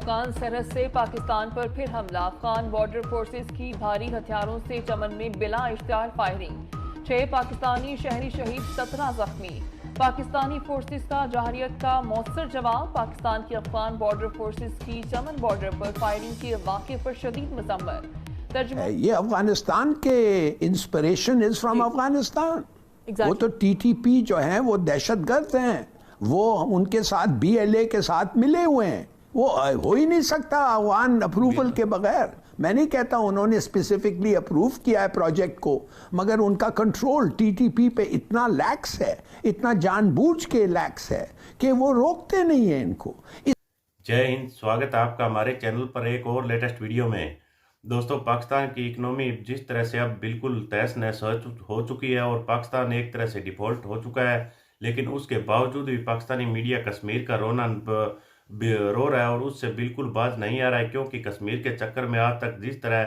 अफगान सरहद से पाकिस्तान पर फिर हमला। अफगान बॉर्डर फोर्सेस की भारी हथियारों से चमन में बिला इश्तिहार फायरिंग। 6 पाकिस्तानी शहरी शहीद, 17 जख्मी। पाकिस्तानी फोर्सेस का जवाहरियत का मौसर जवाब। पाकिस्तान की अफगान बॉर्डर फोर्सेस की चमन बॉर्डर पर फायरिंग के वाक़े पर शदीद मजम्मत। ये अफगानिस्तान के इंस्पिरेशन इज फ्रॉम अफगानिस्तान। वो तो टीटीपी जो है वो दहशतगर्द हैं, वो उनके साथ BLA के साथ मिले हुए हैं। वो हो ही नहीं सकता अफगान अप्रूवल के बगैर। मैं नहीं कहता उन्होंने स्पेसिफिकली अप्रूव किया है प्रोजेक्ट को, मगर उनका कंट्रोल टीटीपी पे इतना लैक्स है, इतना जानबूझ के लैक्स है कि वो रोकते नहीं है इनको। जय हिंद, स्वागत है आपका हमारे चैनल पर एक और लेटेस्ट वीडियो में। दोस्तों, पाकिस्तान की इकनॉमी जिस तरह से अब बिल्कुल तहस नहस हो चुकी है और पाकिस्तान एक तरह से डिफॉल्ट हो चुका है, लेकिन उसके बावजूद भी पाकिस्तानी मीडिया कश्मीर का रोना रो रहा है और उससे बिल्कुल बाज नहीं आ रहा है, क्योंकि कश्मीर के चक्कर में आज तक जिस तरह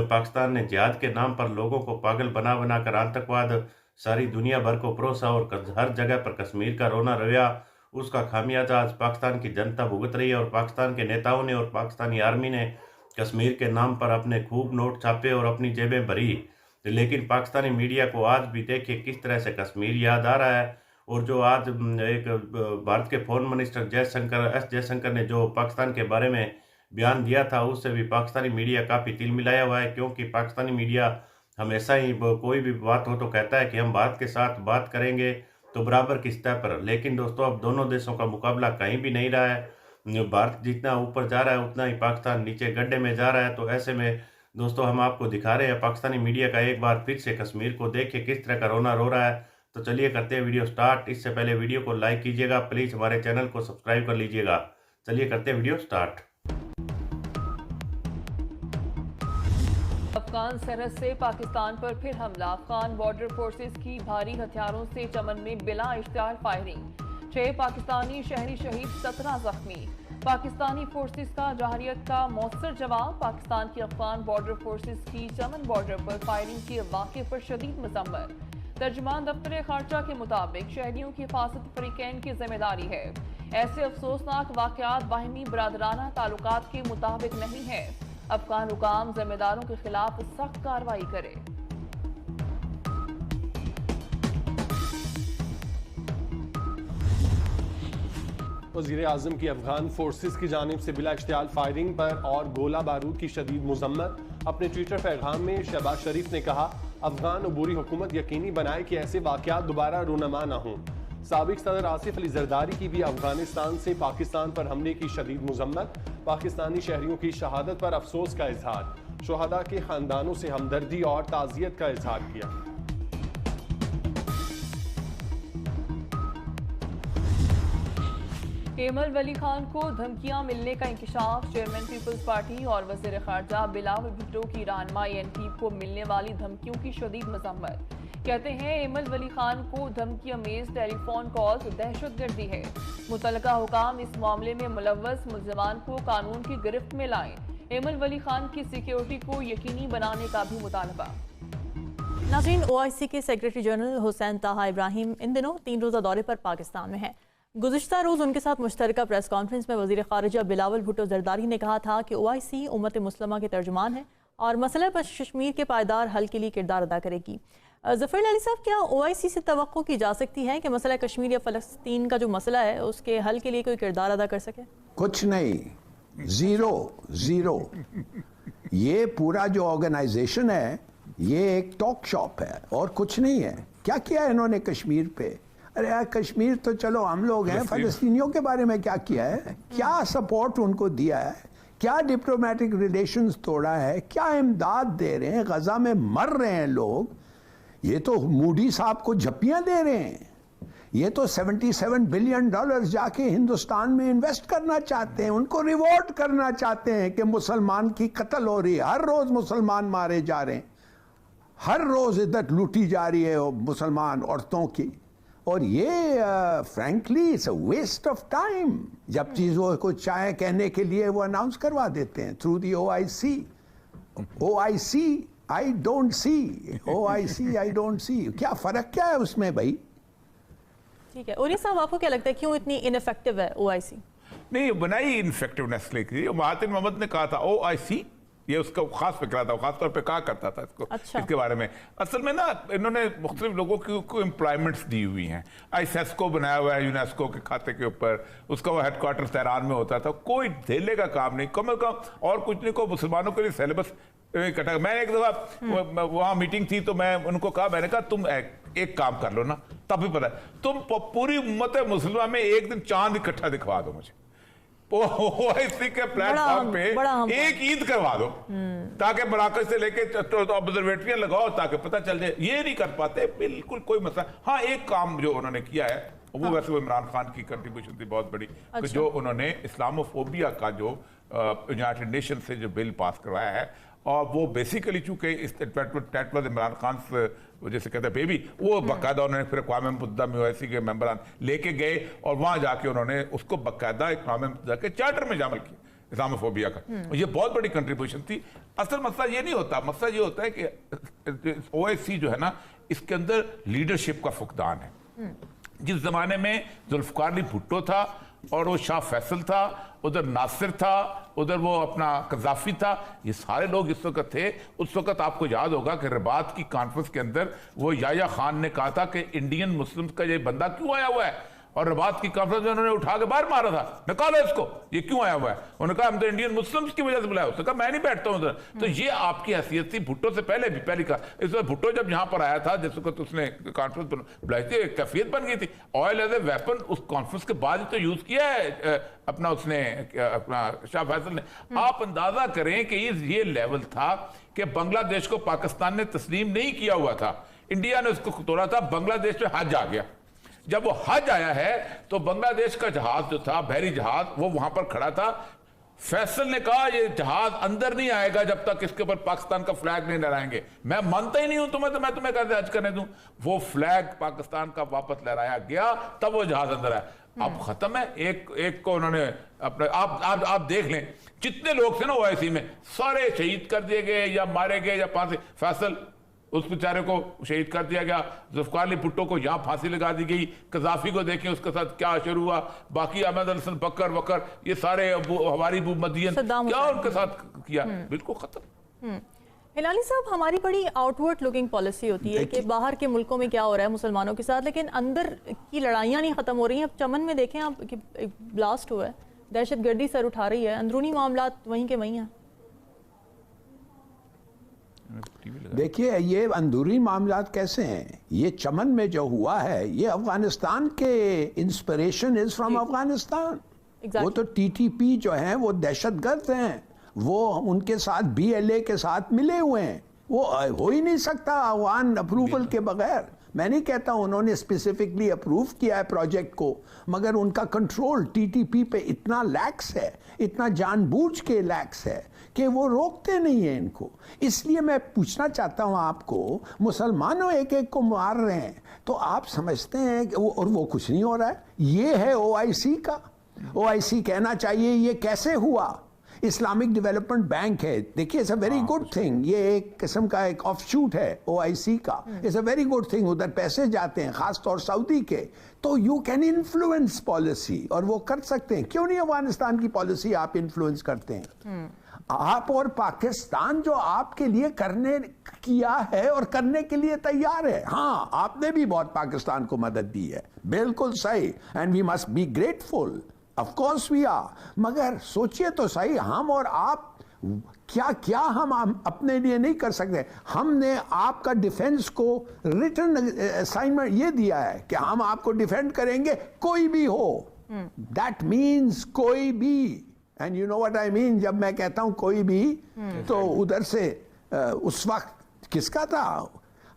पाकिस्तान ने जिहाद के नाम पर लोगों को पागल बना बना कर आतंकवाद सारी दुनिया भर को परोसा और हर जगह पर कश्मीर का रोना रवैया, उसका खामियाजा आज पाकिस्तान की जनता भुगत रही है। और पाकिस्तान के नेताओं ने और पाकिस्तानी आर्मी ने कश्मीर के नाम पर अपने खूब नोट छापे और अपनी जेबें भरी, लेकिन पाकिस्तानी मीडिया को आज भी देखिए किस तरह से कश्मीर याद आ रहा है। और जो आज एक भारत के फॉरेन मिनिस्टर एस जयशंकर ने जो पाकिस्तान के बारे में बयान दिया था, उससे भी पाकिस्तानी मीडिया काफ़ी तिल मिलाया हुआ है, क्योंकि पाकिस्तानी मीडिया हमेशा ही कोई भी बात हो तो कहता है कि हम भारत के साथ बात करेंगे तो बराबर की सतह पर। लेकिन दोस्तों, अब दोनों देशों का मुकाबला कहीं भी नहीं रहा है। भारत जितना ऊपर जा रहा है उतना ही पाकिस्तान नीचे गड्ढे में जा रहा है। तो ऐसे में दोस्तों हम आपको दिखा रहे हैं पाकिस्तानी मीडिया का एक बार फिर से कश्मीर को देखिए किस तरह का रोना रो रहा है। तो चलिए करते हैं वीडियो स्टार्ट। इससे पहले वीडियो को लाइक कीजिएगा, प्लीज़ हमारे चैनल को सब्सक्राइब कर लीजिएगा। चलिए करते हैं वीडियो स्टार्ट। अफगान सरहद से पाकिस्तान पर फिर हमला। अफगान बॉर्डर फोर्सेस की भारी हथियारों से चमन में बिला इश्तिहार फायरिंग। 6 पाकिस्तानी शहरी शहीद, 17 जख्मी। पाकिस्तानी फोर्सेस का जवाहरियत का मौसर जवाब। पाकिस्तान की अफगान बॉर्डर फोर्सेस की चमन बॉर्डर पर फायरिंग के वाक़े पर शदीद मजम्मत। तर्जुमान दफ्तर खारजा के मुताबिक शहरियों की हिफाजत फरीकैन की जिम्मेदारी है। ऐसे अफसोसनाक वाक़यात बाहिमी बरादराना ताल्लुकात के मुताबिक नहीं है। अफगान हुकाम जिम्मेदारों के खिलाफ सख्त कार्रवाई करे। वज़ीर आज़म की अफगान फोर्सेस की जानिब से बिला इश्तिहार फायरिंग पर और गोला बारूद की शदीद मजम्मत। अपने ट्विटर पैगाम में शहबाज शरीफ ने कहा, अफगान अबूरी हुकूमत यकीनी बनाए कि ऐसे वाक़यात दोबारा रूनमा न हों। साबिक सदर आसिफ अली जरदारी की भी अफगानिस्तान से पाकिस्तान पर हमले की शदीद मजम्मत। पाकिस्तानी शहरियों की शहादत पर अफसोस का इजहार। शुहदा के खानदानों से हमदर्दी और ताज़ियत का इजहार किया। एमल वली खान को धमकियां मिलने का इंकशाफ। चेयरमैन पीपल्स पार्टी और वज़ीर खारजा बिलावल भुट्टो की रहनुमाई एनपी को मिलने वाली धमकियों की शदीद मजम्मत। कहते हैं एमल वली खान को धमकी अमेज टेलीफोन कॉल्स दहशतगर्दी है। मुतलका हुकाम इस मामले में मुलव्वस मुल्ज़िमान को कानून की गिरफ्त में लाएं। एमल वली खान की सिक्योरिटी को यकीनी बनाने का भी मुतालबा। नाज़रीन, OIC के सेक्रेटरी जनरल हुसैन ताहा इब्राहिम इन दिनों 3 रोज़ा दौरे पर पाकिस्तान में हैं। गुज़िश्ता रोज़ उनके साथ मुश्तरका प्रेस कॉन्फ्रेंस में वज़ीर ख़ारिजा बिलावल भुट्टो ज़रदारी ने कहा था कि OIC उम्मत मुस्लिमा के तर्जुमान है और मसला कश्मीर के पायदार हल के लिए किरदार अदा करेगी। ज़फ़र अली साहब, क्या OIC से तवक्को की जा सकती है कि मसला कश्मीर या फ़लस्तीन का जो मसला है उसके हल के लिए कोई किरदार अदा कर सके? कुछ नहीं, ज़ीरो। ये पूरा जो ऑर्गेनाइजेशन है ये एक टॉक शॉप है और कुछ नहीं है। क्या किया है इन्होंने कश्मीर पे? अरे यार, कश्मीर तो चलो हम लोग हैं, फ़लस्तीनियों के बारे में क्या किया है? क्या सपोर्ट उनको दिया है? क्या डिप्लोमेटिक रिलेशंस तोड़ा है? क्या इमदाद दे रहे हैं? गजा में मर रहे हैं लोग। ये तो मूडी साहब को झप्पियां दे रहे हैं। ये तो $77 बिलियन जाके हिंदुस्तान में इन्वेस्ट करना चाहते हैं। उनको रिवॉर्ड करना चाहते हैं कि मुसलमान की कत्ल हो रही है, हर रोज मुसलमान मारे जा रहे हैं, हर रोज इज्जत लूटी जा रही है मुसलमान औरतों की। और ये frankly it's a waste of time. जब चीज़ों को चाहे कहने के लिए वो अनाउंस करवा देते हैं through the OIC I don't see. क्या फ़र्क क्या है उसमें भाई? ठीक है, और ये साहब आपको क्या लगता है क्यों इतनी इनफेक्टिव है OIC? नहीं बनाई इनफेक्टिवनेस लेके। महातिर मोहम्मद ने कहा था OIC, ये उसका खास फिक्रा था, खास तौर पे कहा करता था इसको। अच्छा। इसके बारे में असल में ना इन्होंने मुख्तलिफ लोगों को एम्प्लॉयमेंट्स दी हुई हैं। ISESCO बनाया हुआ है यूनेस्को के खाते के ऊपर, उसका वो हेडक्वार्टर तेहरान में होता था। कोई धेले का काम नहीं, कम से कम और कुछ नहीं को मुसलमानों के लिए सिलेबस इकट्ठा। मैंने एक दफा वहाँ मीटिंग थी तो मैं उनको कहा, मैंने कहा तुम एक काम कर लो ना, तब भी पता है तुम पूरी उम्मत मुसलमान में एक दिन चांद इकट्ठा दिखवा दो मुझे, OIC के प्लेटफॉर्म पे एक ईद करवा दो, ताकि मराकज से लेके ऑब्जर्वेटरियां लगाओ ताकि पता चल जाए। ये नहीं कर पाते, बिल्कुल कोई मसला। हाँ, एक काम जो उन्होंने किया है वो वैसे वो इमरान खान की कंट्रीब्यूशन थी बहुत बड़ी। अच्छा। जो उन्होंने इस्लामोफोबिया का जो यूनाइटेड नेशन से जो बिल पास करवाया है, और वो बेसिकली चूंकि इमरान खान से जैसे कहते हैं बेबी, वो बाकायदा उन्होंने फिर अक़वाम मुत्तहिदा में OIC के मेंबरान लेके गए और वहां जाके उन्होंने उसको बाकायदा अक़वाम मुत्तहिदा के चार्टर में शामिल किया इस्लामोफोबिया का। ये बहुत बड़ी कंट्रीब्यूशन थी। असल मसला ये नहीं होता, मसला ये होता है कि OIC जो है ना, इसके अंदर लीडरशिप का फुकदान है। जिस जमाने में जुल्फ़िकार अली भुट्टो था और वो शाह फैसल था, उधर नासिर था, उधर वो अपना कज़ाफ़ी था, ये सारे लोग इस वक्त थे। उस वक्त आपको याद होगा कि रबात की कॉन्फ्रेंस के अंदर वो याया खान ने कहा था कि इंडियन मुस्लिम्स का ये बंदा क्यों आया हुआ है, और रबात की कॉन्फ्रेंस में उन्होंने उठा के बाहर मारा था, निकालो इसको, ये क्यों आया हुआ है। उन्होंने कहा हम तो इंडियन मुस्लिम्स की वजह से बुलाया। उसने कहा मैं नहीं बैठता हूं उधर। तो ये आपकी हैसियत थी भुट्टो से पहले भी, पहली का। इस वक्त भुट्टो जब यहाँ पर आया था, जिस वक्त उसने कॉन्फ्रेंस बुलाई थी, कैफियत बन गई थी। ऑयल एज ए वेपन उस कॉन्फ्रेंस के बाद ही तो यूज किया है अपना उसने, अपना शाह फैसल ने। आप अंदाजा करें कि ये लेवल था कि बांग्लादेश को पाकिस्तान ने तस्लीम नहीं किया हुआ था, इंडिया ने उसको तोड़ा था। बांग्लादेश में हज आ गया। जब वो हज आया है तो बांग्लादेश का जहाज जो था, बहरी जहाज, वो वहां पर खड़ा था। फैसल ने कहा ये जहाज अंदर नहीं आएगा जब तक इसके ऊपर पाकिस्तान का फ्लैग नहीं लहराएंगे। मैं मानता ही नहीं हूं तुम्हें, तो मैं तुम्हें कैसे हज करने दूं। वो फ्लैग पाकिस्तान का वापस लहराया गया, तब वो जहाज अंदर आया। अब खत्म है। एक को उन्होंने अपने आप देख लें, जितने लोग थे ना OIC में, सारे शहीद कर दिए गए या मारे गए या फांसी। फैसल उस बेचारे को शहीद कर दिया गया, जुल्फ़िकार अली भुट्टो को यहाँ फांसी लगा दी गई, कज़ाफ़ी को देखें उसके साथ क्या असर हुआ, बाकी अहमद हसन बकर वकर ये सारे हमारी मदियन क्या उनके साथ किया, बिल्कुल खत्म। हिलाली साहब, हमारी बड़ी आउटवर्ड लुकिंग पॉलिसी होती है कि बाहर के मुल्कों में क्या हो रहा है मुसलमानों के साथ, लेकिन अंदर की लड़ाइयाँ नहीं खत्म हो रही हैं। अब चमन में देखें आप कि ब्लास्ट हुआ है, दहशतगर्दी सर उठा रही है, अंदरूनी मामला वहीं के वहीं हैं। देखिए, ये अंदरूनी मामला कैसे हैं? ये चमन में जो हुआ है, ये अफगानिस्तान के इंस्पिरेशन इज फ्रॉम अफगानिस्तान। वो तो TTP जो है वो दहशतगर्द हैं, वो उनके साथ BLA के साथ मिले हुए हैं। वो हो ही नहीं सकता अफगान अप्रूवल के बगैर। मैं नहीं कहता उन्होंने स्पेसिफिकली अप्रूव किया है प्रोजेक्ट को, मगर उनका कंट्रोल TTP पे इतना लैक्स है, इतना जानबूझ के लैक्स है कि वो रोकते नहीं हैं इनको। इसलिए मैं पूछना चाहता हूं आपको, मुसलमानों एक एक को मार रहे हैं तो आप समझते हैं कि और वो कुछ नहीं हो रहा है। ये है OIC का। OIC कहना चाहिए ये कैसे हुआ। इस्लामिक डेवलपमेंट बैंक है, देखिए it's a very good thing. ये एक किस्म का एक ऑफशूट है OIC का, it's a very good thing. उधर पैसे जाते हैं, खासतौर सऊदी के, तो यू कैन इन्फ्लुएंस पॉलिसी, और वो कर सकते हैं। क्यों नहीं अफगानिस्तान की पॉलिसी आप इन्फ्लुएंस करते हैं? आप और पाकिस्तान जो आपके लिए करने किया है और करने के लिए तैयार है। हाँ, आपने भी बहुत पाकिस्तान को मदद दी है, बिल्कुल सही, and we must be grateful, of course we are. मगर सोचिए तो सही, हम और आप क्या क्या हम अपने लिए नहीं कर सकते। हमने आपका डिफेंस को रिटर्न असाइनमेंट ये दिया है कि हम आपको डिफेंड करेंगे, कोई भी हो। दैट मीन्स कोई भी, and you know what I mean. जब मैं कहता हूं कोई भी, तो उधर से उस वक्त किसका था?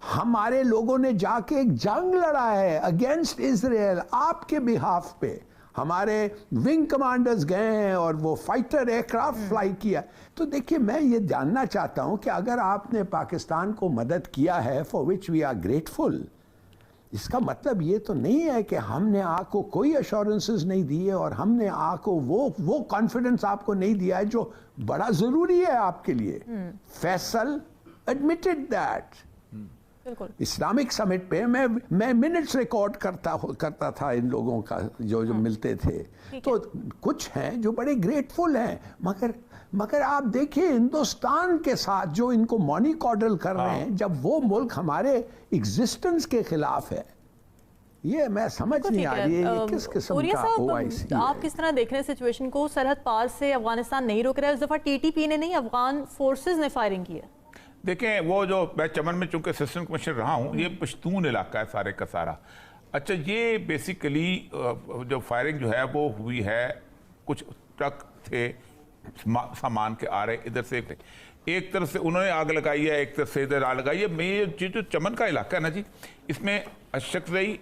हमारे लोगों ने जाके एक जंग लड़ा है अगेंस्ट इजराइल आपके बिहाफ पे। हमारे विंग कमांडर्स गए हैं और वो फाइटर एयरक्राफ्ट फ्लाई किया। तो देखिए, मैं ये जानना चाहता हूं कि अगर आपने पाकिस्तान को मदद किया है, for which we are grateful, इसका मतलब ये तो नहीं है कि हमने आपको कोई अश्योरेंसेस नहीं दिए और हमने आपको वो कॉन्फिडेंस आपको नहीं दिया है जो बड़ा जरूरी है आपके लिए। फैसल एडमिटेड दैट, बिल्कुल। इस्लामिक समिट पे मैं मिनट्स रिकॉर्ड करता था इन लोगों का जो मिलते थे। तो कुछ हैं जो बड़े ग्रेटफुल हैं, मगर आप देखिए हिंदुस्तान के साथ जो इनको मॉनिकॉडल कर रहे हैं, जब वो मुल्क हमारे एग्जिस्टेंस के खिलाफ है, ये मैं समझ नहीं आ रही है ये किस किस्म औरिया का साहब, OIC आप है। किस तरह देख रहे हैं सिचुएशन को? सरहद पार से अफगानिस्तान नहीं रोक रहा है, इस दफा टीटीपी ने नहीं, अफगान फोर्सेस ने फायरिंग की है। देखें, वो जो मैं चमन में चूंकि असिस्टेंट कमिश्नर रहा हूँ, ये पश्तून इलाका है सारे का सारा। अच्छा, ये बेसिकली जो फायरिंग जो है वो हुई है, कुछ ट्रक थे सामान के आ रहे इधर से, एक तरफ से उन्होंने आग लगाई है, एक तरफ से इधर आग लगाई है। मैं ये जो चमन का इलाका है ना जी, इसमें अशकजई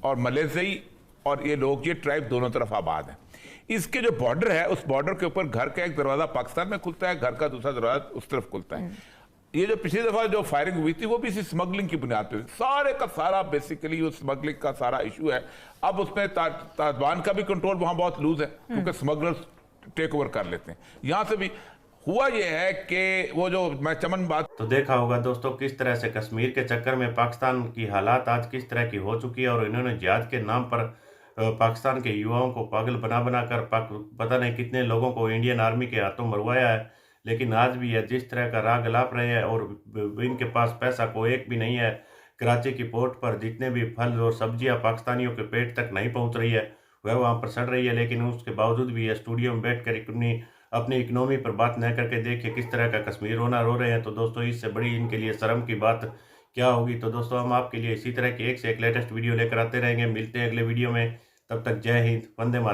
और मलेजई और ये लोग, ये ट्राइब दोनों तरफ आबाद हैं। इसके जो बॉर्डर है, उस बॉर्डर के ऊपर घर का एक दरवाजा पाकिस्तान में खुलता है, घर का दूसरा दरवाजा उस तरफ खुलता है। ये जो पिछली दफा जो फायरिंग हुई थी वो भी इसी स्मगलिंग की बुनियाद पे हुई। सारे का सारा बेसिकली उस स्मगलिंग का सारा इशू है। अब उसमें तालिबान का भी कंट्रोल वहां बहुत लूज है, क्योंकि स्मगलर्स टेक ओवर कर लेते हैं। यहां से भी हुआ ये है कि वो जो मैं चमन बात तो देखा होगा दोस्तों किस तरह से कश्मीर के चक्कर में पाकिस्तान की हालात आज किस तरह की हो चुकी है, और इन्होंने जिहाद के नाम पर पाकिस्तान के युवाओं को पागल बना कर पता नहीं कितने लोगों को इंडियन आर्मी के हाथों मरवाया है। लेकिन आज भी है जिस तरह का राग लाप रहे हैं, और इनके पास पैसा कोई एक भी नहीं है। कराची की पोर्ट पर जितने भी फल और सब्जियां पाकिस्तानियों के पेट तक नहीं पहुंच रही है, वह वहां पर सड़ रही है। लेकिन उसके बावजूद भी ये स्टूडियो में बैठ कर अपनी इकनॉमी पर बात न करके देखिए किस तरह का कश्मीर रोना रो रहे हैं। तो दोस्तों इससे बड़ी इनके लिए शर्म की बात क्या होगी। तो दोस्तों हम आपके लिए इसी तरह की एक से एक लेटेस्ट वीडियो लेकर आते रहेंगे। मिलते हैं अगले वीडियो में, तब तक जय हिंद, वंदे मातरम।